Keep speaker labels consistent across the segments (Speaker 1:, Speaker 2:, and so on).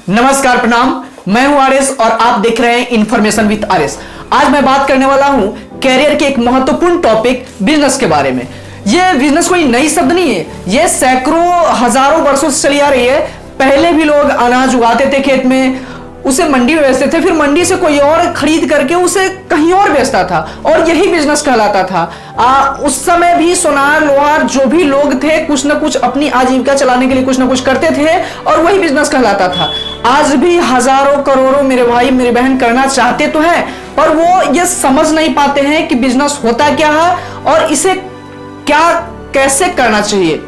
Speaker 1: नमस्कार, प्रणाम। मैं हूं आरएस और आप देख रहे हैं इंफॉर्मेशन विद आरएस। आज मैं बात करने वाला हूं कैरियर के एक महत्वपूर्ण टॉपिक बिजनेस के बारे में। यह बिजनेस कोई नई शब्द नहीं है, यह सैकड़ों हजारों वर्षों से चली आ रही है। पहले भी लोग अनाज उगाते थे खेत में, उसे मंडी में बेचते थे, फिर मंडी से कोई और खरीद करके उसे कहीं और बेचता था और यही बिजनेस कहलाता था। उस समय भी सोनार लोहार जो भी लोग थे कुछ ना कुछ अपनी आजीविका चलाने के लिए कुछ ना कुछ करते थे और वही बिजनेस कहलाता था। आज भी हजारों करोड़ों मेरे भाई मेरी बहन करना चाहते तो हैं, पर वो ये समझ नहीं पाते हैं कि बिजनेस होता क्या है और इसे क्या कैसे करना चाहिए।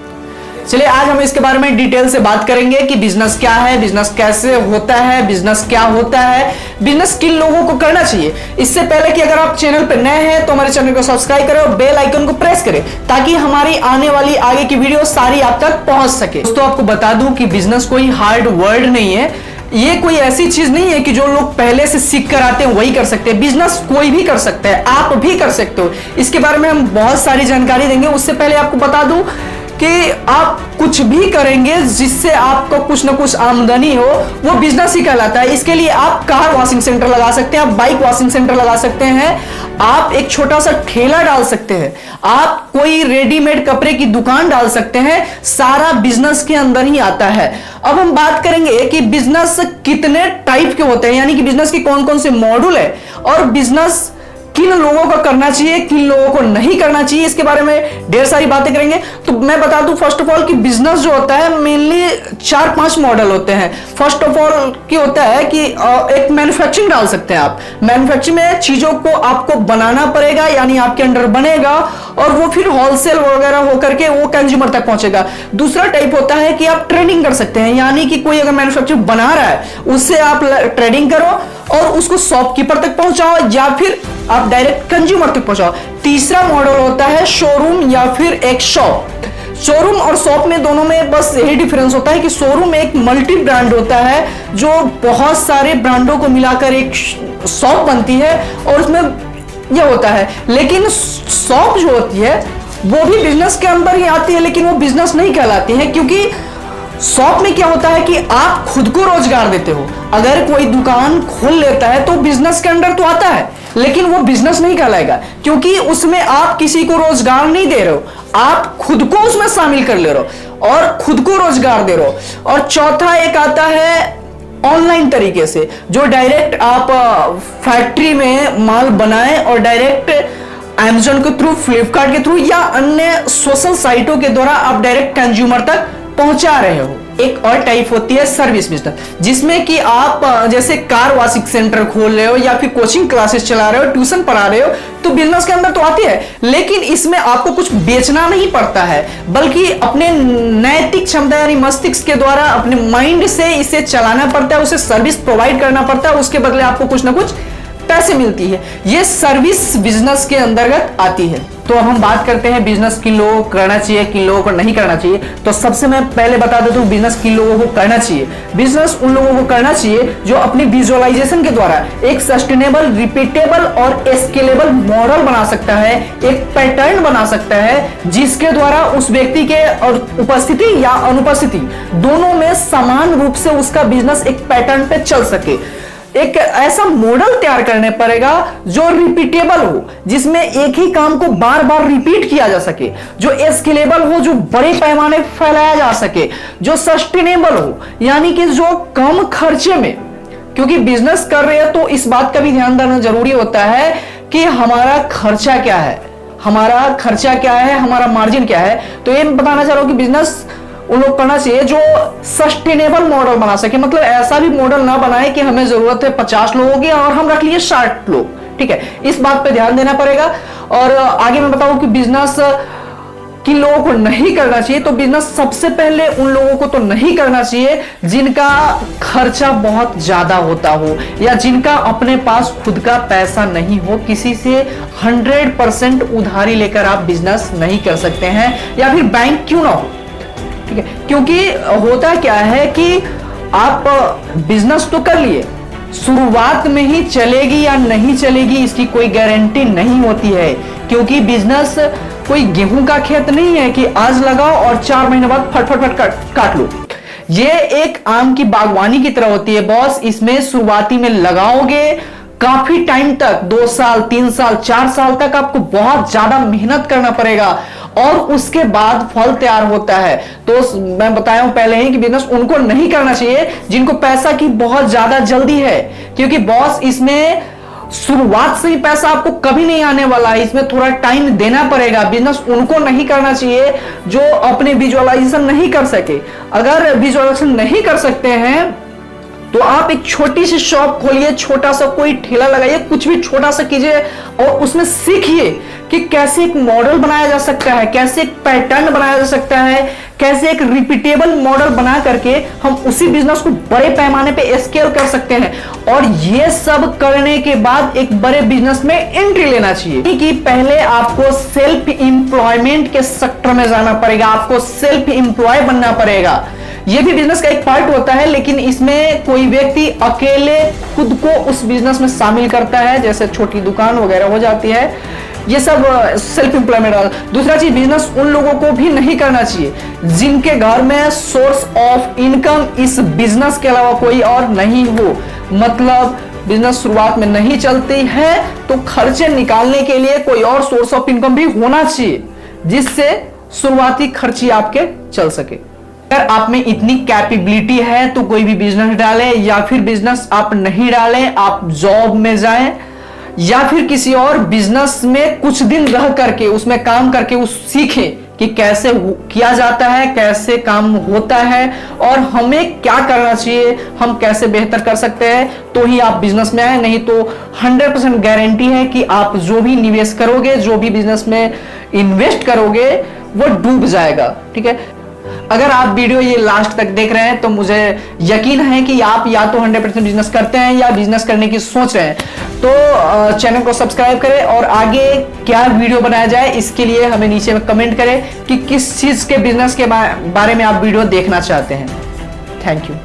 Speaker 1: चलिए आज हम इसके बारे में डिटेल से बात करेंगे कि बिजनेस क्या है, बिजनेस कैसे होता है, बिजनेस क्या होता है, बिजनेस किन लोगों को करना चाहिए। इससे पहले कि अगर आप चैनल पर नए हैं तो हमारे चैनल को सब्सक्राइब करें और बेल आइकन को प्रेस करें ताकि हमारी आने वाली आगे की वीडियो सारी आप तक पहुंच सके। दोस्तों आपको बता दूं कि बिजनेस कोई हार्ड वर्ड नहीं है, ये कोई ऐसी चीज नहीं है कि जो लोग पहले से सीख कर आते हैं वही कर सकते हैं। बिजनेस कोई भी कर सकता है, आप भी कर सकते हो। इसके बारे में हम बहुत सारी जानकारी देंगे। उससे पहले आपको बता दूं कि आप कुछ भी करेंगे जिससे आपको कुछ ना कुछ आमदनी हो वो बिजनेस ही कहलाता है। इसके लिए आप कार वॉशिंग सेंटर लगा सकते हैं, आप बाइक वॉशिंग सेंटर लगा सकते हैं, आप एक छोटा सा ठेला डाल सकते हैं, आप कोई रेडीमेड कपड़े की दुकान डाल सकते हैं। सारा बिजनेस के अंदर ही आता है। अब हम बात करेंगे कि बिजनेस कितने टाइप के होते हैं, यानी कि बिजनेस के कौन कौन से मॉड्यूल है और बिजनेस किन लोगों को करना चाहिए, किन लोगों को नहीं करना चाहिए, इसके बारे में ढेर सारी बातें करेंगे। तो मैं बता दूं फर्स्ट ऑफ ऑल कि बिजनेस जो होता है मेनली 4-5 मॉडल होते हैं। फर्स्ट ऑफ ऑल क्या होता है कि एक मैन्युफैक्चरिंग डाल सकते हैं आप। मैन्युफैक्चरिंग में चीजों को आपको बनाना पड़ेगा, यानी आपके अंडर बनेगा और वो फिर होलसेल वगैरह होकर के वो कंज्यूमर तक पहुंचेगा। दूसरा टाइप होता है कि आप ट्रेडिंग कर सकते हैं, यानी कि कोई अगर मैन्युफैक्चरिंग बना रहा है उससे आप ट्रेडिंग करो और उसको शॉपकीपर तक पहुंचाओ या फिर आप डायरेक्ट कंज्यूमर तक पहुंचाओ। तीसरा मॉडल होता है शोरूम या फिर एक शॉप। शोरूम और शॉप में दोनों में बस यही डिफरेंस होता है कि शोरूम एक मल्टी ब्रांड होता है जो बहुत सारे ब्रांडों को मिलाकर एक शॉप बनती है और उसमें यह होता है। लेकिन शॉप जो होती है वो भी बिजनेस के अंदर ही आती है, लेकिन वो बिजनेस नहीं कहलाती है, क्योंकि शॉप में क्या होता है कि आप खुद को रोजगार देते हो। अगर कोई दुकान खोल लेता है तो बिजनेस के अंदर तो आता है, लेकिन वो बिजनेस नहीं कहलाएगा, क्योंकि उसमें आप किसी को रोजगार नहीं दे रहे हो, आप खुद को उसमें शामिल कर ले रहे हो और खुद को रोजगार दे रहे हो। और चौथा एक आता है ऑनलाइन तरीके से, जो डायरेक्ट आप फैक्ट्री में माल बनाए और डायरेक्ट अमेज़न के थ्रू, फ्लिपकार्ट के थ्रू या अन्य सोशल साइटों के द्वारा आप डायरेक्ट कंज्यूमर तक पहुंचा रहे हो। एक और टाइप होती है सर्विस बिजनेस, जिसमें कि आप जैसे कार वॉशिंग सेंटर खोल रहे हो या फिर कोचिंग क्लासेस चला रहे हो, ट्यूशन पढ़ा रहे हो, तो बिजनेस के अंदर तो आती है, लेकिन इसमें आपको कुछ बेचना नहीं पड़ता है, बल्कि अपने नैतिक क्षमता यानी मस्तिष्क के द्वारा अपने माइंड से इसे चलाना पड़ता है, उसे सर्विस प्रोवाइड करना पड़ता है, उसके बदले आपको कुछ ना कुछ पैसे मिलती है। यह सर्विस बिजनेस के अंतर्गत आती है। तो अब हम बात करते हैं बिजनेस किन लोगों को करना चाहिए, किन लोगों को नहीं करना चाहिए। तो सबसे मैं पहले बता देता हूं बिजनेस किन लोगों को करना चाहिए। बिजनेस उन लोगों को करना चाहिए जो अपनी विजुअलाइजेशन के द्वारा एक सस्टेनेबल, रिपीटेबल और स्केलेबल मॉडल बना सकता है, एक पैटर्न बना सकता है जिसके द्वारा उस व्यक्ति के और उपस्थिति या अनुपस्थिति दोनों में समान रूप से उसका बिजनेस एक पैटर्न पे चल सके। एक ऐसा मॉडल तैयार करने पड़ेगा जो रिपीटेबल हो, जिसमें एक ही काम को बार बार रिपीट किया जा सके, जो स्केलेबल हो, जो बड़े पैमाने फैलाया जा सके, जो सस्टेनेबल हो, यानी कि जो कम खर्चे में, क्योंकि बिजनेस कर रहे हैं तो इस बात का भी ध्यान देना जरूरी होता है कि हमारा खर्चा क्या है, हमारा खर्चा क्या है, हमारा मार्जिन क्या है। तो ये मैं बताना चाह रहा हूं कि बिजनेस उन लोग करना चाहिए जो सस्टेनेबल मॉडल बना सके। मतलब ऐसा भी मॉडल ना बनाए कि हमें जरूरत है 50 लोगों की और हम रख लिए 60 लोग, ठीक है, इस बात पे ध्यान देना पड़ेगा। और आगे मैं बताऊं कि बिजनेस किन लोगों को नहीं करना चाहिए। तो बिजनेस सबसे पहले उन लोगों को तो नहीं करना चाहिए जिनका खर्चा बहुत ज्यादा होता हो या जिनका अपने पास खुद का पैसा नहीं हो। किसी से 100% उधारी लेकर आप बिजनेस नहीं कर सकते हैं, या फिर बैंक क्यों ना हो, ठीक है, क्योंकि होता क्या है कि आप बिजनेस तो कर लिए, शुरुआत में ही चलेगी या नहीं चलेगी इसकी कोई गारंटी नहीं होती है, क्योंकि बिजनेस कोई गेहूं का खेत नहीं है कि आज लगाओ और 4 महीने बाद फट काट लो। ये एक आम की बागवानी की तरह होती है बॉस। इसमें शुरुआती में लगाओगे, काफी टाइम तक 2 साल 3 साल 4 साल तक आपको बहुत ज्यादा मेहनत करना पड़ेगा और उसके बाद फल तैयार होता है। तो मैं बताया हूं पहले ही कि बिजनेस उनको नहीं करना चाहिए जिनको पैसा की बहुत ज्यादा जल्दी है, क्योंकि बॉस इसमें शुरुआत से ही पैसा आपको कभी नहीं आने वाला है, इसमें थोड़ा टाइम देना पड़ेगा। बिजनेस उनको नहीं करना चाहिए जो अपने विजुअलाइजेशन नहीं कर सके। अगर विजुअलाइजेशन नहीं कर सकते हैं तो आप एक छोटी सी शॉप खोलिए, छोटा सा कोई ठेला लगाइए, कुछ भी छोटा सा कीजिए और उसमें सीखिए कि कैसे एक मॉडल बनाया जा सकता है, कैसे एक पैटर्न बनाया जा सकता है, कैसे एक रिपीटेबल मॉडल बना करके हम उसी बिजनेस को बड़े पैमाने पे स्केल कर सकते हैं। और ये सब करने के बाद एक बड़े बिजनेस में एंट्री लेना चाहिए कि पहले आपको सेल्फ एम्प्लॉयमेंट के सेक्टर में जाना पड़ेगा, आपको सेल्फ एम्प्लॉय बनना पड़ेगा। यह भी बिजनेस का एक पार्ट होता है, लेकिन इसमें कोई व्यक्ति अकेले खुद को उस बिजनेस में शामिल करता है, जैसे छोटी दुकान वगैरह हो जाती है, ये सब सेल्फ एम्प्लॉयमेंट। दूसरा चीज, बिजनेस उन लोगों को भी नहीं करना चाहिए जिनके घर में सोर्स ऑफ इनकम इस बिजनेस के अलावा कोई और नहीं हो। मतलब बिजनेस शुरुआत में नहीं चलती है तो खर्चे निकालने के लिए कोई और सोर्स ऑफ इनकम भी होना चाहिए जिससे शुरुआती खर्चे आपके चल सके। अगर आप में इतनी कैपेबिलिटी है तो कोई भी बिजनेस डालें, या फिर बिजनेस आप नहीं डालें, आप जॉब में जाएं या फिर किसी और बिजनेस में कुछ दिन रह करके उसमें काम करके उस सीखें कि कैसे किया जाता है, कैसे काम होता है और हमें क्या करना चाहिए, हम कैसे बेहतर कर सकते हैं, तो ही आप बिजनेस में आए। नहीं तो 100% गारंटी है कि आप जो भी निवेश करोगे, जो भी बिजनेस में इन्वेस्ट करोगे वो डूब जाएगा। ठीक है, अगर आप वीडियो ये लास्ट तक देख रहे हैं तो मुझे यकीन है कि आप या तो 100% बिजनेस करते हैं या बिजनेस करने की सोच रहे हैं। तो चैनल को सब्सक्राइब करें और आगे क्या वीडियो बनाया जाए इसके लिए हमें नीचे में कमेंट करें कि किस चीज के बिजनेस के बारे में आप वीडियो देखना चाहते हैं। Thank you.